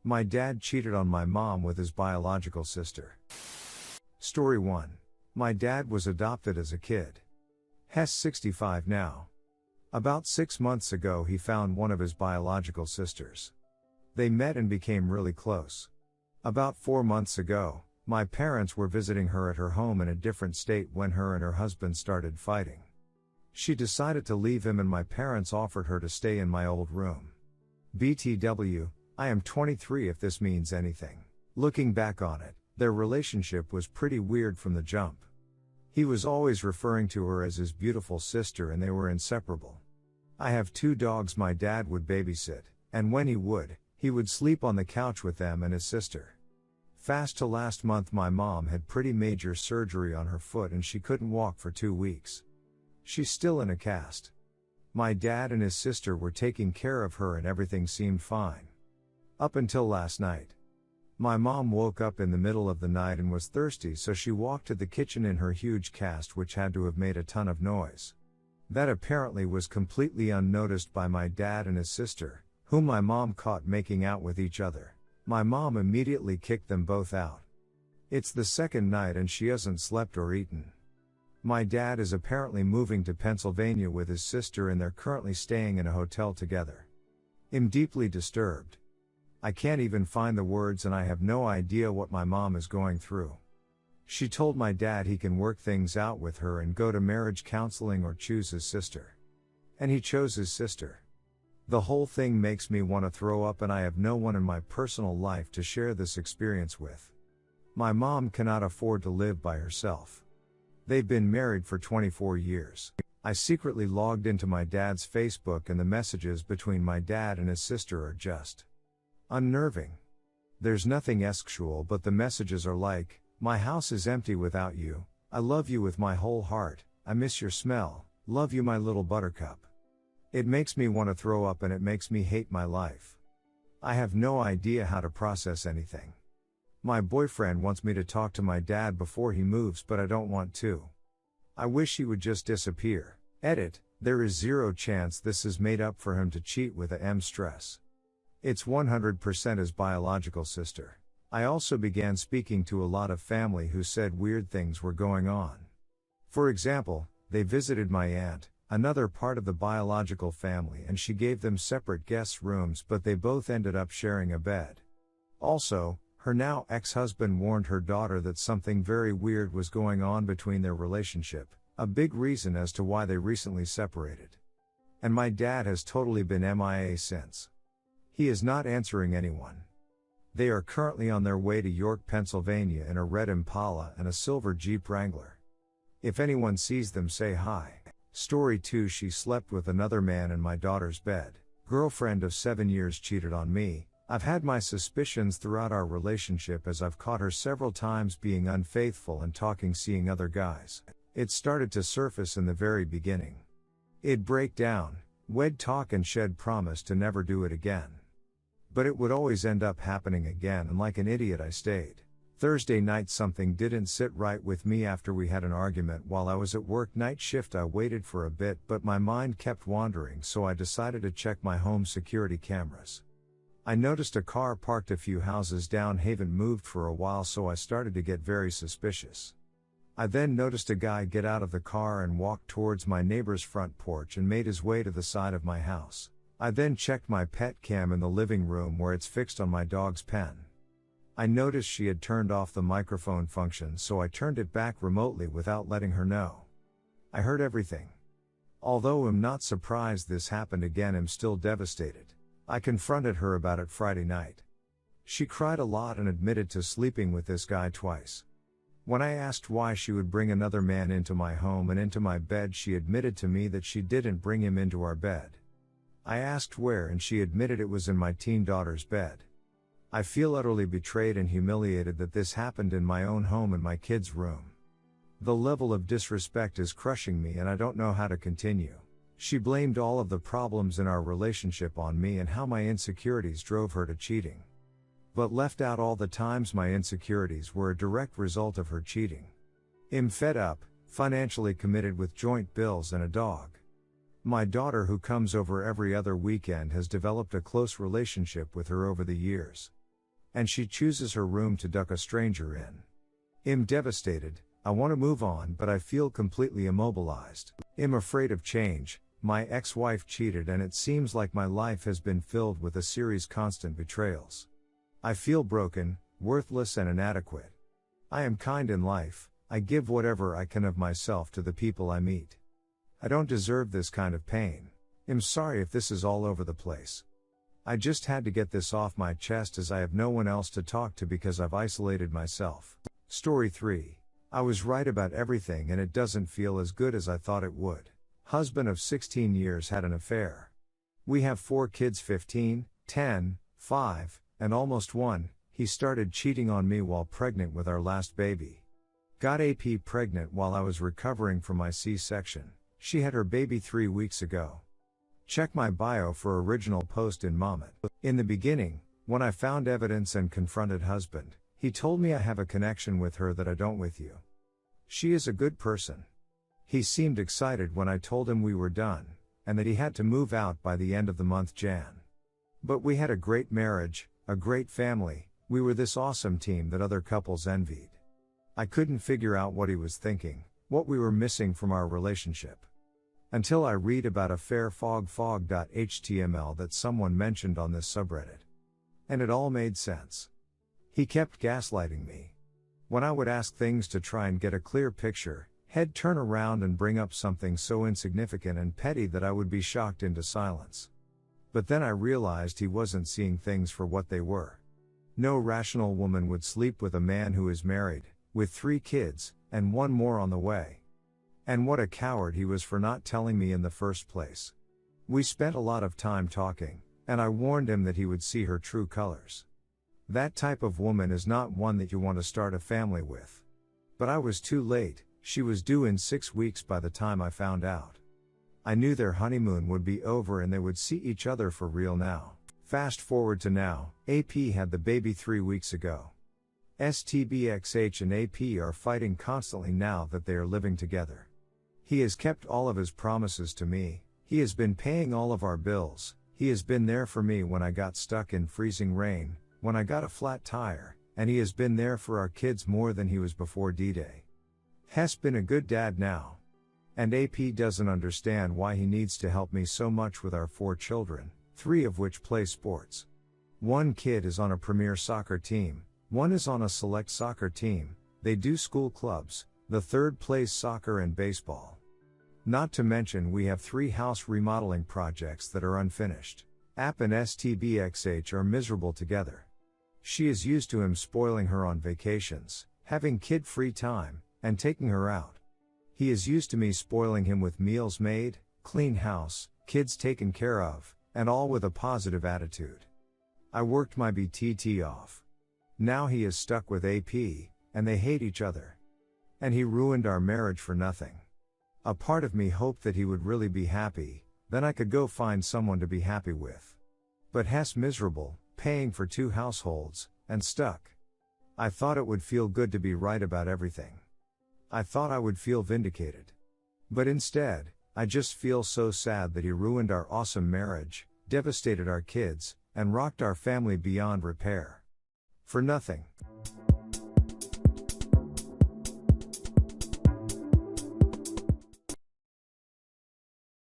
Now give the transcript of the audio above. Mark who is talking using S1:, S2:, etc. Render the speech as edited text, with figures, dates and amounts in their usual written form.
S1: My dad cheated on my mom with his biological sister. Story 1. My dad was adopted as a kid. He's 65 now. About 6 months ago he found one of his biological sisters. They met and became really close. About 4 months ago, my parents were visiting her at her home in a different state when her and her husband started fighting. She decided to leave him and my parents offered her to stay in my old room. BTW, I am 23 if this means anything. Looking back on it, their relationship was pretty weird from the jump. He was always referring to her as his beautiful sister and they were inseparable. I have 2 dogs my dad would babysit, and when he would sleep on the couch with them and his sister. Fast to last month my mom had pretty major surgery on her foot and she couldn't walk for 2 weeks. She's still in a cast. My dad and his sister were taking care of her and everything seemed fine. Up until last night. My mom woke up in the middle of the night and was thirsty so she walked to the kitchen in her huge cast which had to have made a ton of noise. That apparently was completely unnoticed by my dad and his sister, whom my mom caught making out with each other. My mom immediately kicked them both out. It's the second night and she hasn't slept or eaten. My dad is apparently moving to Pennsylvania with his sister and they're currently staying in a hotel together. I'm deeply disturbed. I can't even find the words and I have no idea what my mom is going through. She told my dad he can work things out with her and go to marriage counseling or choose his sister. And he chose his sister. The whole thing makes me want to throw up and I have no one in my personal life to share this experience with. My mom cannot afford to live by herself. They've been married for 24 years. I secretly logged into my dad's Facebook and the messages between my dad and his sister are just unnerving. There's nothing sexual but the messages are like, my house is empty without you, I love you with my whole heart, I miss your smell, love you my little buttercup. It makes me want to throw up and it makes me hate my life. I have no idea how to process anything. My boyfriend wants me to talk to my dad before he moves but I don't want to. I wish he would just disappear. Edit, there is 0 chance this is made up for him to cheat with a stress. It's 100% his biological sister. I also began speaking to a lot of family who said weird things were going on. For example, they visited my aunt, another part of the biological family, and she gave them separate guest rooms but they both ended up sharing a bed. Also, her now ex-husband warned her daughter that something very weird was going on between their relationship, a big reason as to why they recently separated. And my dad has totally been MIA since. He is not answering anyone. They are currently on their way to York, Pennsylvania in a red Impala and a silver Jeep Wrangler. If anyone sees them say hi. Story 2. She slept with another man in my daughter's bed. Girlfriend of 7 years cheated on me. I've had my suspicions throughout our relationship as I've caught her several times being unfaithful and seeing other guys. It started to surface in the very beginning. It'd break down, we'd talk and she'd promise to never do it again. But it would always end up happening again and like an idiot I stayed. Thursday night something didn't sit right with me after we had an argument while I was at work night shift. I waited for a bit but my mind kept wandering so I decided to check my home security cameras. I noticed a car parked a few houses down, haven't moved for a while so I started to get very suspicious. I then noticed a guy get out of the car and walk towards my neighbor's front porch and made his way to the side of my house. I then checked my pet cam in the living room where it's fixed on my dog's pen. I noticed she had turned off the microphone function so I turned it back remotely without letting her know. I heard everything. Although I'm not surprised this happened again, I'm still devastated. I confronted her about it Friday night. She cried a lot and admitted to sleeping with this guy twice. When I asked why she would bring another man into my home and into my bed, she admitted to me that she didn't bring him into our bed. I asked where and she admitted it was in my teen daughter's bed. I feel utterly betrayed and humiliated that this happened in my own home in my kid's room. The level of disrespect is crushing me and I don't know how to continue. She blamed all of the problems in our relationship on me and how my insecurities drove her to cheating. But left out all the times my insecurities were a direct result of her cheating. I'm fed up, financially committed with joint bills and a dog. My daughter, who comes over every other weekend, has developed a close relationship with her over the years. and she chooses her room to duck a stranger in. I'm devastated, I want to move on but I feel completely immobilized. I'm afraid of change, my ex-wife cheated and it seems like my life has been filled with a series constant betrayals. I feel broken, worthless and inadequate. I am kind in life, I give whatever I can of myself to the people I meet. I don't deserve this kind of pain. I'm sorry if this is all over the place. I just had to get this off my chest as I have no one else to talk to because I've isolated myself. Story 3. I was right about everything and it doesn't feel as good as I thought it would. Husband of 16 years had an affair. We have 4 kids 15, 10, 5, and almost 1. He started cheating on me while pregnant with our last baby. Got AP pregnant while I was recovering from my C-section. She had her baby 3 weeks ago. Check my bio for original post in Moment. In the beginning, when I found evidence and confronted husband, he told me I have a connection with her that I don't with you. She is a good person. He seemed excited when I told him we were done, and that he had to move out by the end of the month Jan. But we had a great marriage, a great family, we were this awesome team that other couples envied. I couldn't figure out what he was thinking, what we were missing from our relationship. Until I read about a fairfog.html that someone mentioned on this subreddit. And it all made sense. He kept gaslighting me. When I would ask things to try and get a clear picture, he'd turn around and bring up something so insignificant and petty that I would be shocked into silence. But then I realized he wasn't seeing things for what they were. No rational woman would sleep with a man who is married, with 3 kids, and 1 more on the way. And what a coward he was for not telling me in the first place. We spent a lot of time talking, and I warned him that he would see her true colors. That type of woman is not one that you want to start a family with. But I was too late, she was due in 6 weeks by the time I found out. I knew their honeymoon would be over and they would see each other for real now. Fast forward to now, AP had the baby 3 weeks ago. STBXH and AP are fighting constantly now that they are living together. He has kept all of his promises to me, he has been paying all of our bills, he has been there for me when I got stuck in freezing rain, when I got a flat tire, and he has been there for our kids more than he was before D-Day. Has been a good dad now. And AP doesn't understand why he needs to help me so much with our 4 children, 3 of which play sports. 1 kid is on a premier soccer team, 1 is on a select soccer team, they do school clubs, the 3rd plays soccer and baseball. Not to mention we have 3 house remodeling projects that are unfinished. AP and STBXH are miserable together. She is used to him spoiling her on vacations, having kid-free time, and taking her out. He is used to me spoiling him with meals made, clean house, kids taken care of, and all with a positive attitude. I worked my BTT off. Now he is stuck with AP, and they hate each other. And he ruined our marriage for nothing. A part of me hoped that he would really be happy, then I could go find someone to be happy with. But Hess miserable, paying for 2 households, and stuck. I thought it would feel good to be right about everything. I thought I would feel vindicated. But instead, I just feel so sad that he ruined our awesome marriage, devastated our kids, and rocked our family beyond repair. For nothing.